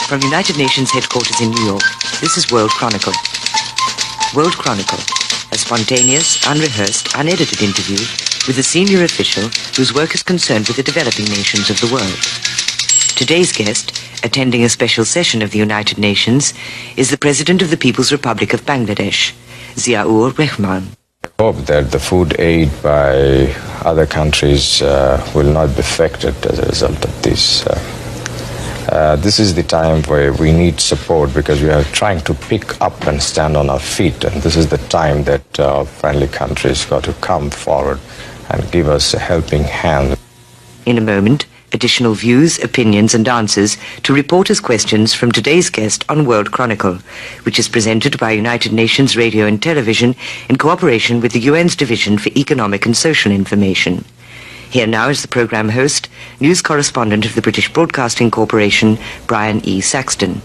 From United Nations headquarters in New York, this is World Chronicle. World Chronicle, a spontaneous, unrehearsed, unedited interview with a senior official whose work is concerned with the developing nations of the world. Today's guest, attending a special session of the United Nations, is the President of the People's Republic of Bangladesh, Ziaur Rahman. I hope that the food aid by other countries will not be affected as a result of this. This is the time where we need support because we are trying to pick up and stand on our feet, and this is the time that friendly countries got to come forward and give us a helping hand. In a moment, additional views, opinions and answers to reporters' questions from today's guest on World Chronicle, which is presented by United Nations Radio and Television in cooperation with the UN's Division for Economic and Social Information. Here now is the programme host, news correspondent of the British Broadcasting Corporation, Brian E. Saxton.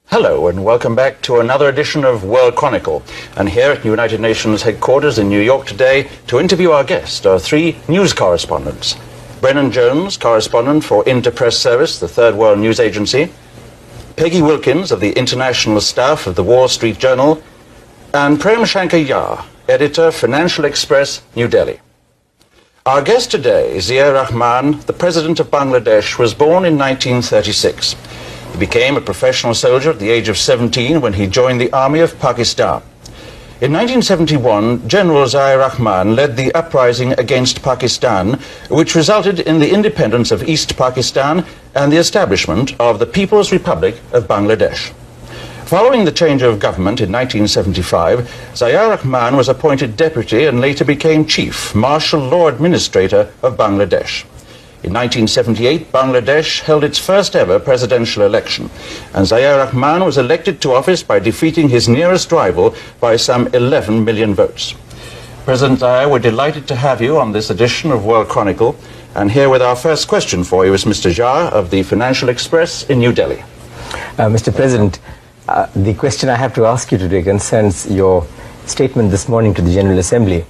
Hello and welcome back to another edition of World Chronicle. And here at United Nations headquarters in New York today to interview our guest are three news correspondents. Brennan Jones, correspondent for Interpress Service, the Third World News Agency, Peggy Wilkins of the International Staff of the Wall Street Journal, and Prem Shankar Yar, editor, Financial Express, New Delhi. Our guest today, Ziaur Rahman, the President of Bangladesh, was born in 1936. He became a professional soldier at the age of 17 when he joined the army of Pakistan. In 1971, General Ziaur Rahman led the uprising against Pakistan, which resulted in the independence of East Pakistan and the establishment of the People's Republic of Bangladesh. Following the change of government in 1975, Ziaur Rahman was appointed deputy and later became chief martial law administrator of Bangladesh. In 1978, Bangladesh held its first ever presidential election, and Ziaur Rahman was elected to office by defeating his nearest rival by some 11 million votes. President Ziaur, we're delighted to have you on this edition of World Chronicle, and here with our first question for you is Mr. Jha of the Financial Express in New Delhi. Mr. President, the question I have to ask you today concerns your statement this morning to the General Assembly,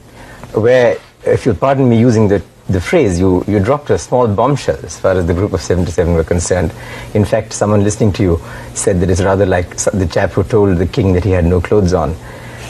where, if you'll pardon me using the phrase, you dropped a small bombshell as far as the Group of 77 were concerned. In fact, someone listening to you said that it's rather like the chap who told the king that he had no clothes on.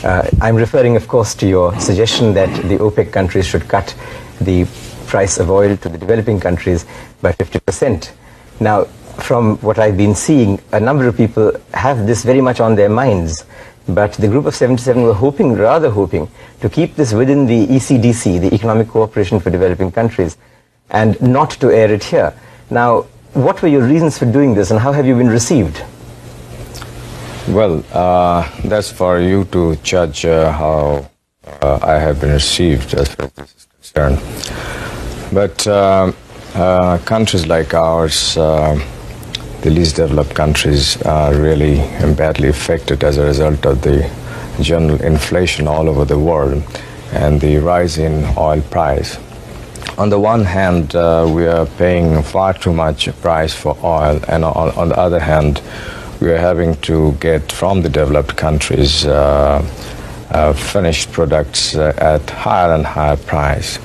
I'm referring, of course, to your suggestion that the OPEC countries should cut the price of oil to the developing countries by 50%. Now, from what I've been seeing, a number of people have this very much on their minds. But the Group of 77 were rather hoping, to keep this within the ECDC, the Economic Cooperation for Developing Countries, and not to air it here. Now, what were your reasons for doing this, and how have you been received? Well, that's for you to judge how I have been received as far as this is concerned. But countries like ours, the least developed countries, are really badly affected as a result of the general inflation all over the world and the rise in oil price. On the one hand, we are paying far too much price for oil, and on the other hand, we are having to get from the developed countries finished products at higher and higher price.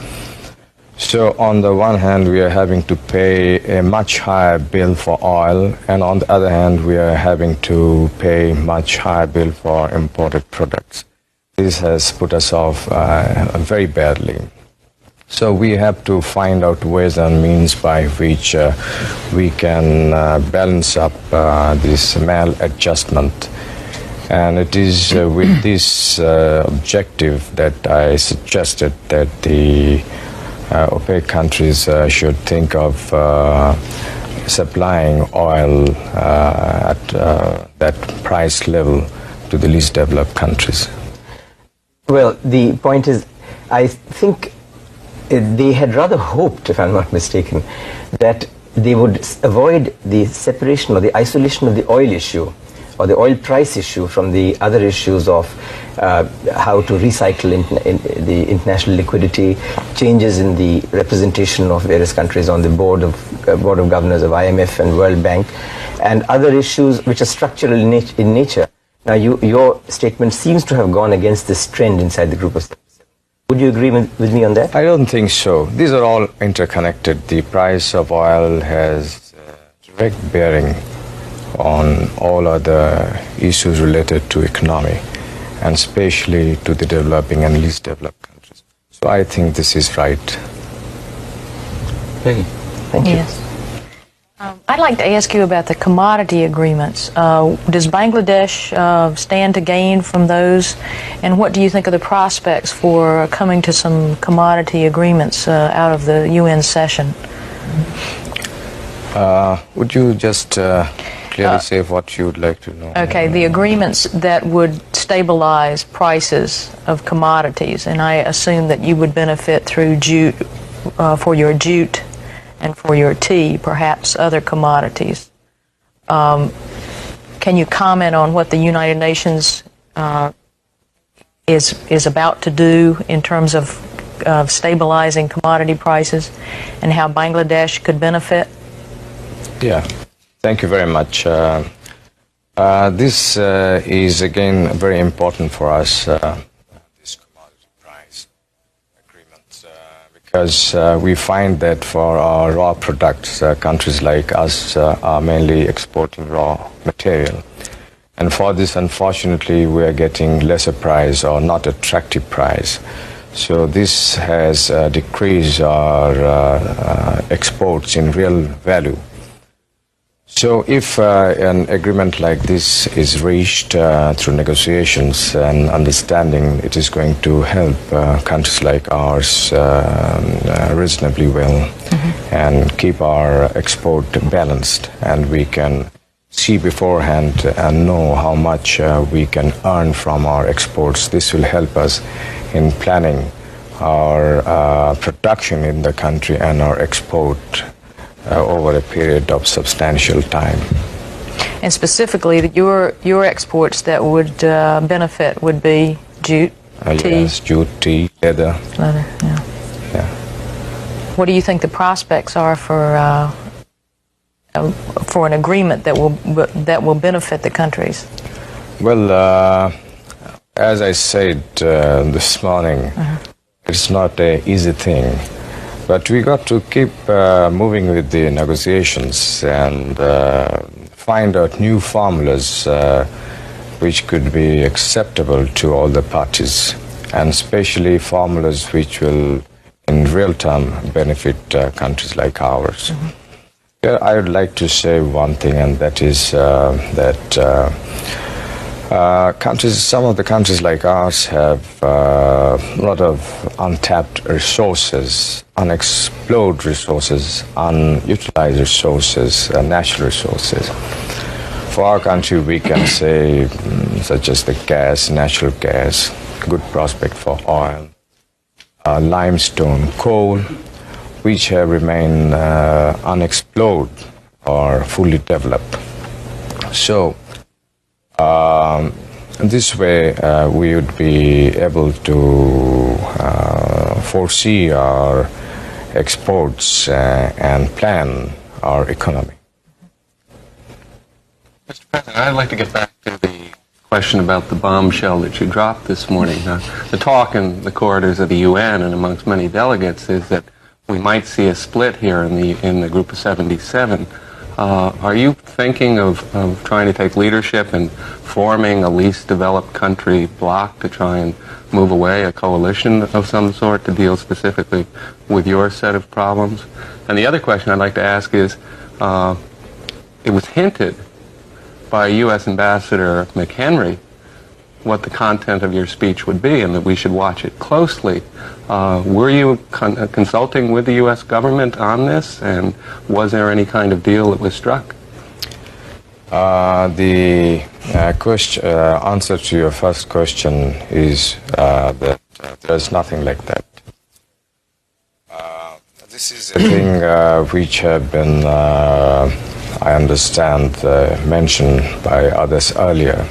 So on the one hand, we are having to pay a much higher bill for oil, and on the other hand, we are having to pay much higher bill for imported products. This has put us off very badly. So we have to find out ways and means by which we can balance up this maladjustment. And it is with this objective that I suggested that the OPEC countries should think of supplying oil at that price level to the least developed countries. Well, the point is, I think they had rather hoped, if I'm not mistaken, that they would avoid the separation or the isolation of the oil issue or the oil price issue from the other issues of how to recycle the international liquidity, changes in the representation of various countries on the board of governors of IMF and World Bank, and other issues which are structural in nature. Now, your statement seems to have gone against this trend inside the Group of 77. Would you agree with me on that? I don't think so. These are all interconnected. The price of oil has direct bearing on all other issues related to economy, and especially to the developing and least developed countries. So I think this is right. Peggy. Thank you. Yes. I'd like to ask you about the commodity agreements. Does Bangladesh stand to gain from those? And what do you think of the prospects for coming to some commodity agreements out of the UN session? Would you just clearly say what you would like to know? Okay, the agreements that would stabilize prices of commodities, and I assume that you would benefit through jute, for your jute and for your tea, perhaps other commodities. Can you comment on what the United Nations is about to do in terms of stabilizing commodity prices and how Bangladesh could benefit? Yeah, thank you very much. This is again very important for us, this commodity price agreement, because we find that for our raw products, countries like us are mainly exporting raw material. And for this, unfortunately, we are getting lesser price or not attractive price. So this has decreased our exports in real value. So if an agreement like this is reached through negotiations and understanding, it is going to help countries like ours reasonably well and keep our export balanced, and we can see beforehand and know how much we can earn from our exports. This will help us in planning our production in the country and our export over a period of substantial time. And specifically, your exports that would benefit would be jute, tea? Yes, jute, tea, leather. Leather, yeah. Yeah. What do you think the prospects are for an agreement that will benefit the countries? Well, as I said this morning, it's not an easy thing. But we got to keep moving with the negotiations and find out new formulas which could be acceptable to all the parties, and especially formulas which will, in real term, benefit countries like ours. Here, I would like to say one thing, and that is that some of the countries like ours have a lot of untapped resources, unexplored resources, unutilized resources, natural resources. For our country, we can say, such as the gas, natural gas, good prospect for oil, limestone, coal, which have remained unexplored or fully developed. So, this way, we would be able to foresee our exports and plan our economy. Mr. President, I'd like to get back to the question about the bombshell that you dropped this morning. The talk in the corridors of the UN and amongst many delegates is that we might see a split here in the group of 77. Are you thinking of trying to take leadership and forming a least developed country bloc to try and move away, a coalition of some sort to deal specifically with your set of problems? And the other question I'd like to ask is, it was hinted by U.S. Ambassador McHenry what the content of your speech would be and that we should watch it closely. Were you consulting with the U.S. government on this, and was there any kind of deal that was struck? The answer to your first question is that there's nothing like that. This is a thing which have been, I understand, mentioned by others earlier.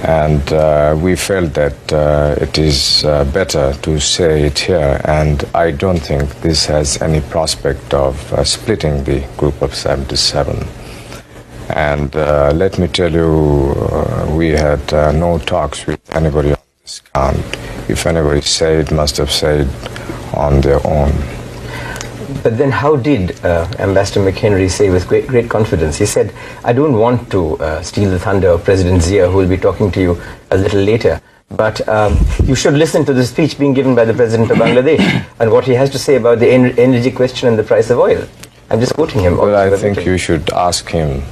And we felt that it is better to say it here, and I don't think this has any prospect of splitting the group of 77. And let me tell you, we had no talks with anybody on this count. If anybody said, must have said on their own. But then how did Ambassador McHenry say with great confidence? He said, I don't want to steal the thunder of President Zia, who will be talking to you a little later, but you should listen to the speech being given by the President of Bangladesh and what he has to say about the energy question and the price of oil. I'm just quoting him. Well, I think you should ask him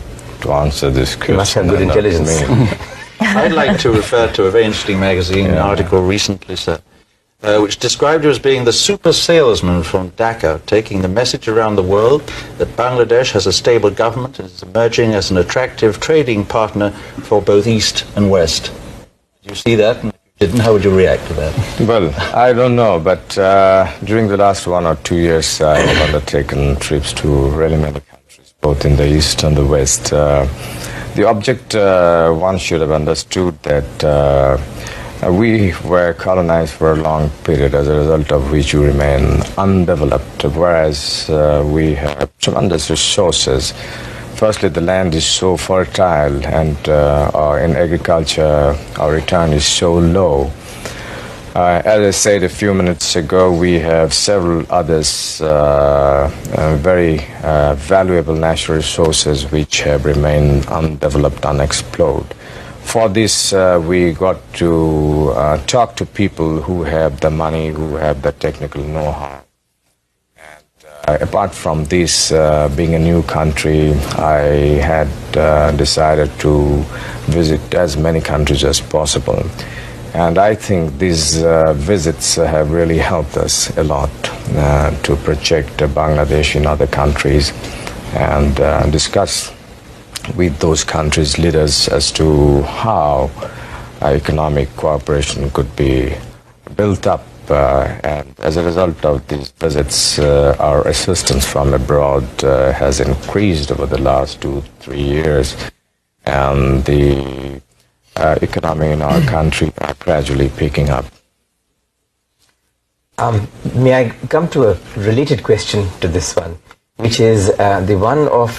to answer this question. He must have good intelligence. I'd like to refer to a very interesting magazine article recently, sir, which described you as being the super salesman from Dhaka, taking the message around the world that Bangladesh has a stable government and is emerging as an attractive trading partner for both East and West. Did you see that? And if you didn't, how would you react to that? Well, I don't know, but during the last 1 or 2 years, I have undertaken trips to really many countries, both in the East and the West. The object, one should have understood that we were colonized for a long period, as a result of which we remain undeveloped, whereas we have tremendous resources. Firstly, the land is so fertile, and in agriculture, our return is so low. As I said a few minutes ago, we have several others, very valuable natural resources which have remained undeveloped, unexplored. For this, we got to talk to people who have the money, who have the technical know-how. And apart from this, being a new country, I had decided to visit as many countries as possible. And I think these visits have really helped us a lot to project Bangladesh in other countries and discuss with those countries' leaders as to how economic cooperation could be built up. And as a result of these visits, our assistance from abroad has increased over the last 2-3 years, and the economy in our country are gradually picking up. May I come to a related question to this one, which is the one of,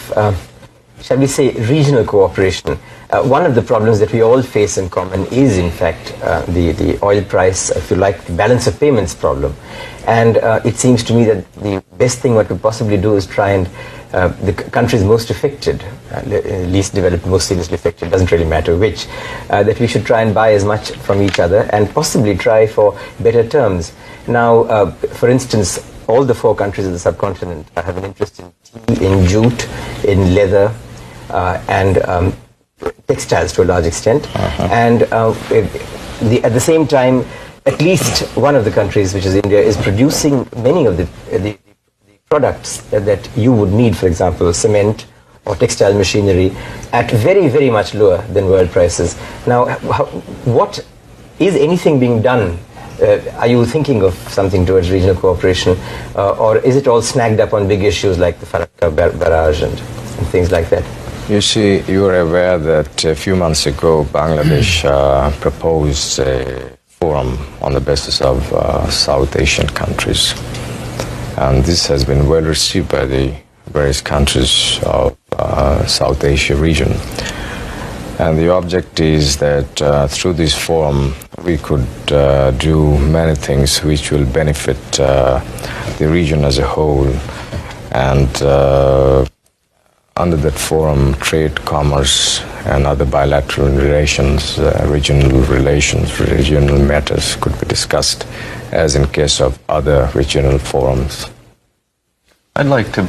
shall we say, regional cooperation. One of the problems that we all face in common is, in fact, the oil price, if you like, the balance of payments problem. And it seems to me that the best thing one could possibly do is try and the countries most affected, least developed, most seriously affected, doesn't really matter which, that we should try and buy as much from each other and possibly try for better terms. Now, for instance, all the 4 countries of the subcontinent have an interest in tea, in jute, in leather, and textiles to a large extent. And at the same time, at least one of the countries, which is India, is producing many of the products that you would need, for example, cement or textile machinery, at very, very much lower than world prices. Now, what is anything being done? Are you thinking of something towards regional cooperation, or is it all snagged up on big issues like the Farakka barrage and things like that? You see, you are aware that a few months ago, Bangladesh proposed a forum on the basis of South Asian countries. And this has been well received by the various countries of South Asia region. And the object is that through this forum, we could do many things which will benefit the region as a whole. And under that forum, trade, commerce, and other bilateral relations, regional matters could be discussed, as in case of other regional forums. I'd like to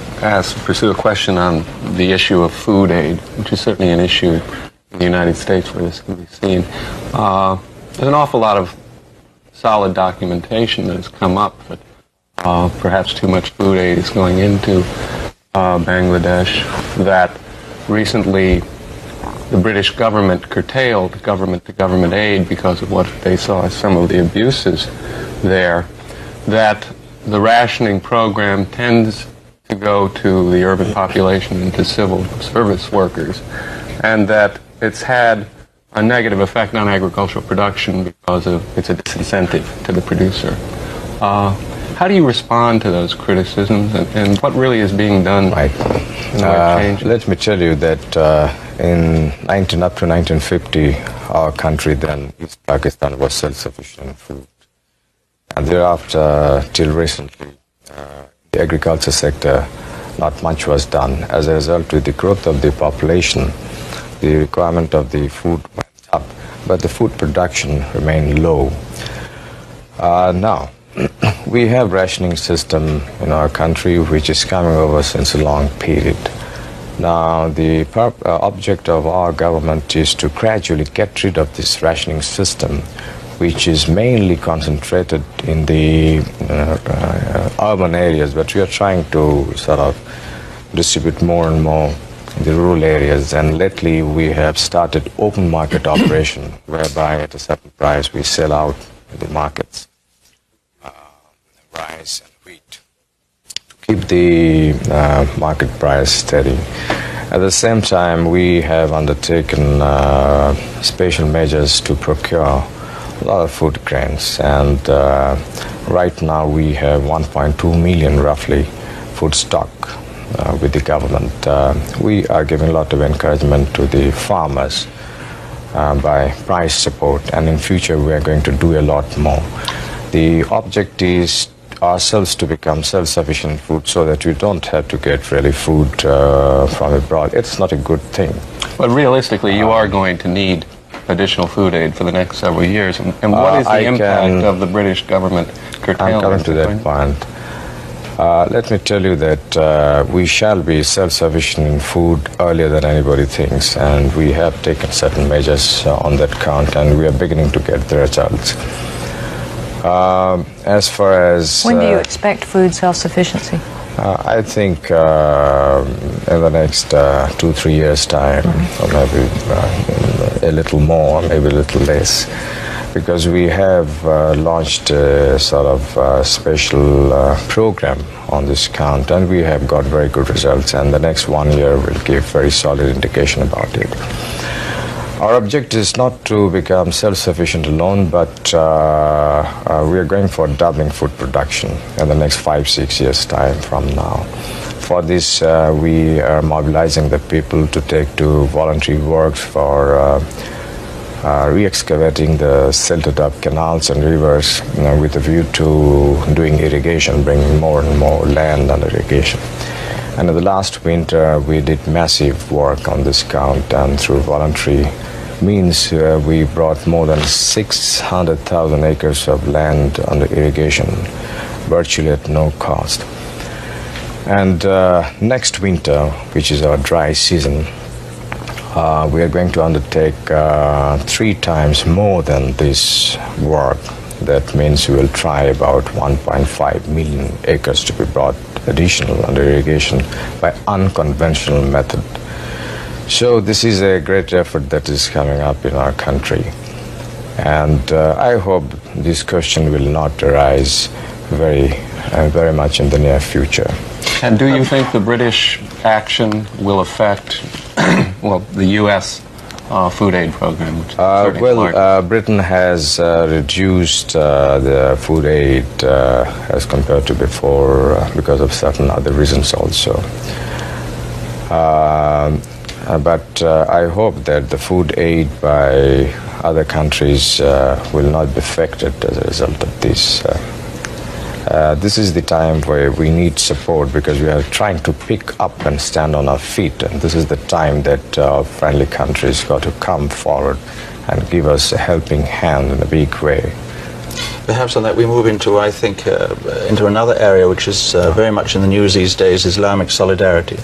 pursue a question on the issue of food aid, which is certainly an issue in the United States where this can be seen. There's an awful lot of solid documentation that has come up that perhaps too much food aid is going into Bangladesh, that recently the British government curtailed government-to-government aid because of what they saw as some of the abuses there, that the rationing program tends to go to the urban population and to civil service workers, and that it's had a negative effect on agricultural production because it's a disincentive to the producer. How do you respond to those criticisms, and what really is being done? Right. Let me tell you that up to 1950, our country then, East Pakistan, was self-sufficient in food. And thereafter, till recently, in the agriculture sector, not much was done. As a result, with the growth of the population, the requirement of the food went up, but the food production remained low. Now, we have rationing system in our country which is coming over since a long period. Now, the object of our government is to gradually get rid of this rationing system, which is mainly concentrated in the urban areas, but we are trying to sort of distribute more and more in the rural areas. And lately we have started open market operation, whereby at a certain price we sell out in the markets rice and wheat to keep the market price steady. At the same time, we have undertaken special measures to procure a lot of food grains, and right now we have 1.2 million roughly food stock with the government. We are giving a lot of encouragement to the farmers by price support, and in future we are going to do a lot more. The object is ourselves to become self-sufficient in food, so that we don't have to get really food from abroad. It's not a good thing. But realistically, you are going to need additional food aid for the next several years. And what is the impact of the British government curtailment? I'm coming to that point. Let me tell you that we shall be self-sufficient in food earlier than anybody thinks, and we have taken certain measures on that count, and we are beginning to get the results. As far as... When do you expect food self-sufficiency? I think in the next 2-3 years' time, or maybe a little more, maybe a little less, because we have launched a sort of special program on this count, and we have got very good results, and the next 1 year will give very solid indication about it. Our objective is not to become self-sufficient alone, but we are going for doubling food production in the next 5-6 years' time from now. For this, we are mobilizing the people to take to voluntary works for re-excavating the silted up canals and rivers, with a view to doing irrigation, bringing more and more land under irrigation. And in the last winter, we did massive work on this count, and through voluntary means we brought more than 600,000 acres of land under irrigation, virtually at no cost. And next winter, which is our dry season, we are going to undertake 3 times more than this work. That means we will try about 1.5 million acres to be brought additional under irrigation by unconventional method. So this is a great effort that is coming up in our country, and I hope this question will not arise very much in the near future. And do you think the British action will affect, well, the U.S. food aid program? Which is Britain has reduced the food aid as compared to before because of certain other reasons also. But I hope that the food aid by other countries will not be affected as a result of this. This is the time where we need support, because we are trying to pick up and stand on our feet, and this is the time that friendly countries got to come forward and give us a helping hand in a big way. Perhaps on that we move into, I think, into another area which is very much in the news these days, Islamic solidarity.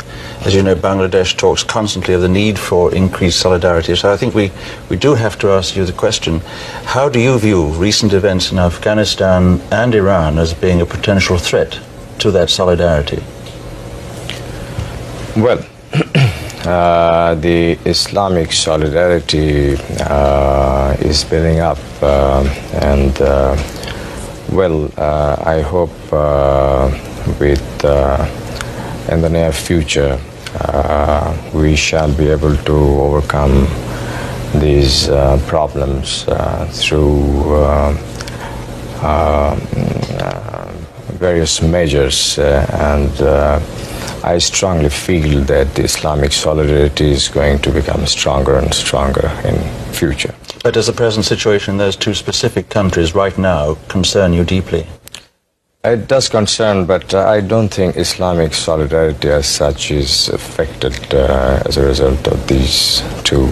As you know, Bangladesh talks constantly of the need for increased solidarity. So I think we do have to ask you the question, how do you view recent events in Afghanistan and Iran as being a potential threat to that solidarity? Well, the Islamic solidarity is building up, and I hope in the near future we shall be able to overcome these problems through various measures, and I strongly feel that the Islamic solidarity is going to become stronger and stronger in future. But does the present situation in those 2 specific countries right now concern you deeply? It does concern, but I don't think Islamic solidarity as such is affected as a result of these two.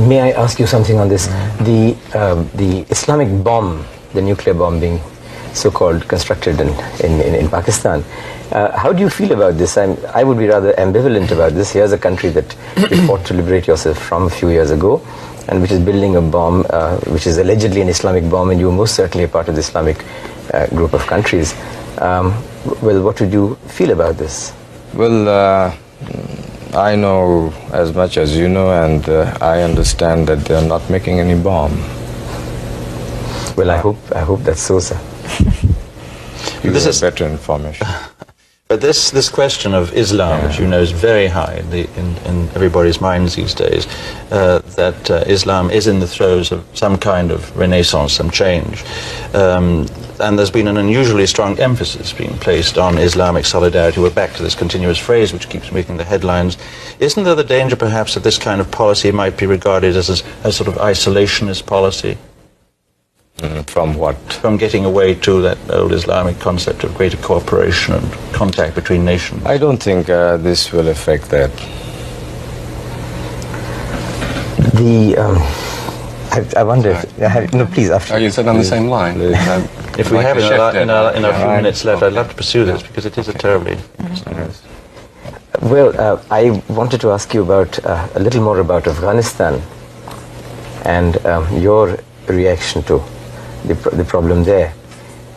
May I ask you something on this? The Islamic bomb, the nuclear bomb being so-called constructed in Pakistan, how do you feel about this? I would be rather ambivalent about this. Here's a country that you fought to liberate yourself from a few years ago, and which is building a bomb, which is allegedly an Islamic bomb, and you are most certainly a part of the Islamic group of countries. Well, what would you feel about this? Well, I know as much as you know, and I understand that they're not making any bomb. Well, I hope that's so, sir. You have better information. But this question of Islam, which you know is very high in everybody's minds these days, that Islam is in the throes of some kind of renaissance, some change. And there's been an unusually strong emphasis being placed on Islamic solidarity. We're back to this continuous phrase which keeps making the headlines. Isn't there the danger perhaps that this kind of policy might be regarded as sort of isolationist policy? From what? From getting away to that old Islamic concept of greater cooperation and contact between nations. I don't think this will affect that. I wonder if... no, please, after... Are you sitting on the same line? If we have in our few minutes left, I'd love to pursue this because it is a terribly interesting race. Well, I wanted to ask you about a little more about Afghanistan and your reaction to the problem there,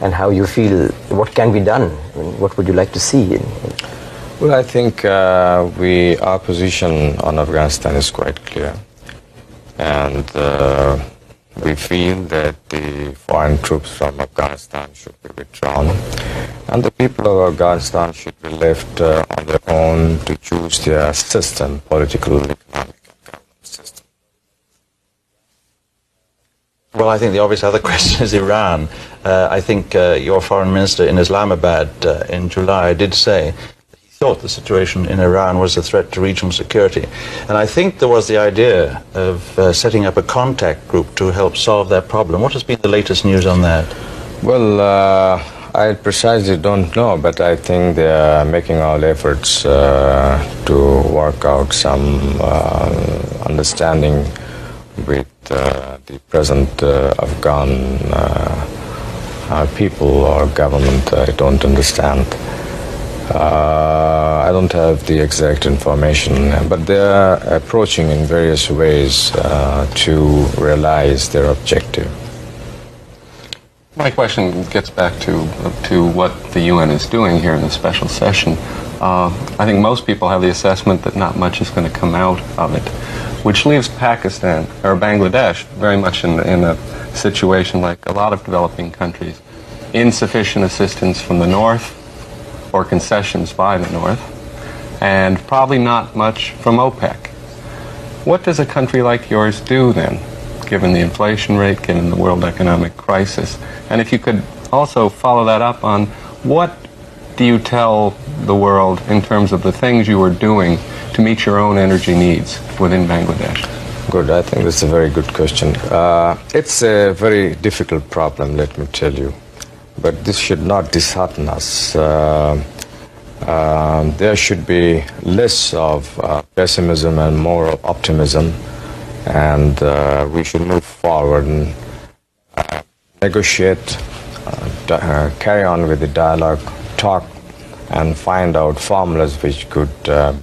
and how you feel, what can be done? I mean, what would you like to see? Well, I think our position on Afghanistan is quite clear, and we feel that the foreign troops from Afghanistan should be withdrawn, and the people of Afghanistan should be left on their own to choose their system, political, economic, and government system. Well, I think the obvious other question is Iran. I think your foreign minister in Islamabad in July did say that he thought the situation in Iran was a threat to regional security. And I think there was the idea of setting up a contact group to help solve that problem. What has been the latest news on that? Well, I precisely don't know, but I think they are making all efforts to work out some understanding with the present Afghan people or government. I don't understand. I don't have the exact information, but they are approaching in various ways to realize their objective. My question gets back to what the UN is doing here in the special session. I think most people have the assessment that not much is going to come out of it, which leaves Pakistan or Bangladesh very much in a situation like a lot of developing countries. Insufficient assistance from the North or concessions by the North, and probably not much from OPEC. What does a country like yours do then, given the inflation rate, given the world economic crisis? And if you could also follow that up on what do you tell the world in terms of the things you are doing to meet your own energy needs within Bangladesh? Good, I think that's a very good question. It's a very difficult problem, let me tell you. But this should not dishearten us. There should be less of pessimism and more of optimism, and we should move forward and negotiate, carry on with the dialogue, talk, and find out formulas which could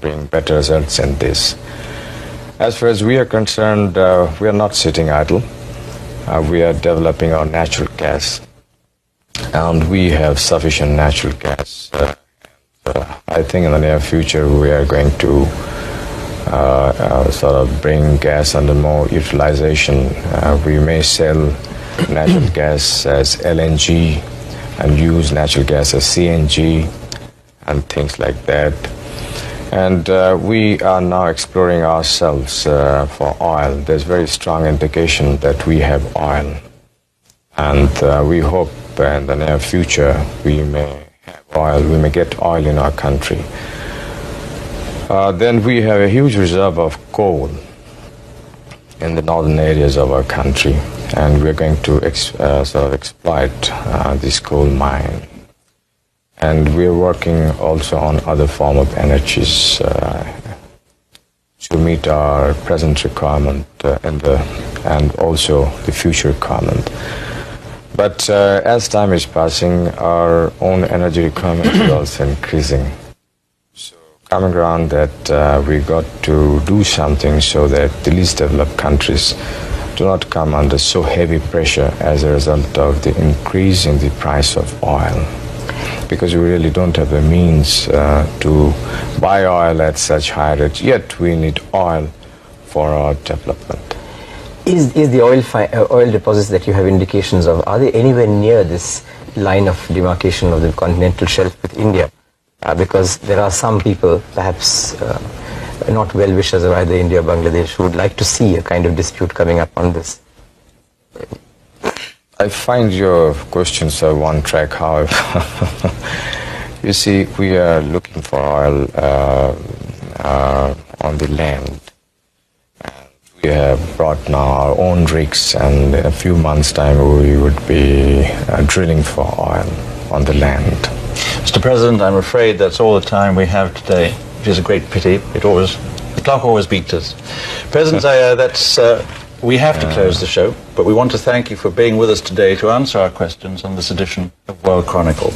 bring better results in this. As far as we are concerned, we are not sitting idle. We are developing our natural gas, and we have sufficient natural gas. I think in the near future we are going to sort of bring gas under more utilization. We may sell natural gas as LNG and use natural gas as CNG and things like that. And we are now exploring ourselves for oil. There's very strong indication that we have oil, and we hope in the near future we may have oil, we may get oil in our country. Then we have a huge reserve of coal in the northern areas of our country, and we're going to sort of exploit this coal mine. And we're working also on other form of energies to meet our present requirement and also the future requirement. But as time is passing, our own energy requirement is also increasing. So coming around that we got to do something so that the least developed countries do not come under so heavy pressure as a result of the increase in the price of oil. Because we really don't have the means to buy oil at such high rates, yet we need oil for our development. Is the oil deposits that you have indications of, are they anywhere near this line of demarcation of the continental shelf with India? Because there are some people, perhaps not well-wishers of either India or Bangladesh, who would like to see a kind of dispute coming up on this. I find your questions are one track, however. You see, we are looking for oil on the land. And we have brought now our own rigs, and in a few months' time we would be drilling for oil on the land. Mr. President, I'm afraid that's all the time we have today, which is a great pity. The clock always beats us. President Zayer, we have to close the show, but we want to thank you for being with us today to answer our questions on this edition of World Chronicle.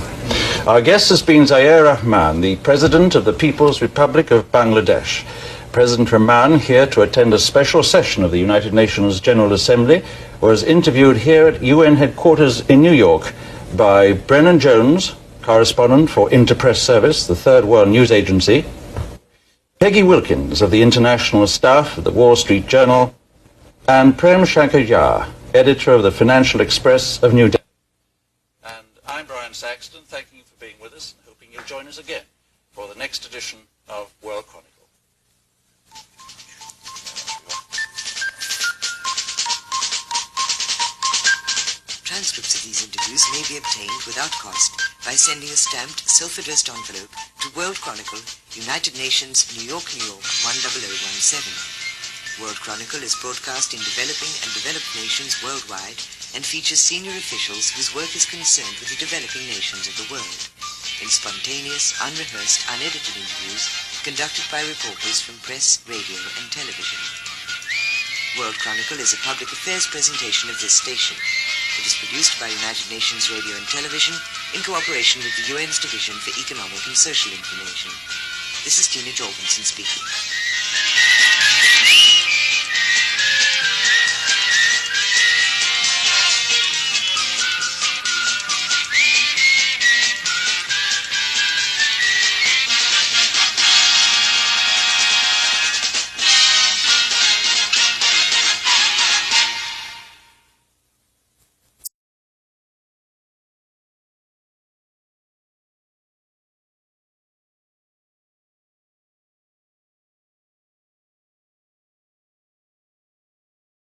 Our guest has been Zayer Rahman, the President of the People's Republic of Bangladesh. President Rahman, here to attend a special session of the United Nations General Assembly, was interviewed here at UN headquarters in New York by Brennan Jones, correspondent for Interpress Service, the Third World News Agency, Peggy Wilkins of the International Staff of the Wall Street Journal, and Prem Shankar Jha, editor of the Financial Express of New Delhi. And I'm Brian Saxton, thanking you for being with us and hoping you'll join us again for the next edition of World Chronicle. Transcripts of these interviews may be obtained without cost by sending a stamped, self-addressed envelope to World Chronicle, United Nations, New York, New York, 10017. World Chronicle is broadcast in developing and developed nations worldwide and features senior officials whose work is concerned with the developing nations of the world, in spontaneous, unrehearsed, unedited interviews conducted by reporters from press, radio and television. World Chronicle is a public affairs presentation of this station. It is produced by United Nations Radio and Television in cooperation with the UN's Division for Economic and Social Information. This is Tina Jorgensen speaking.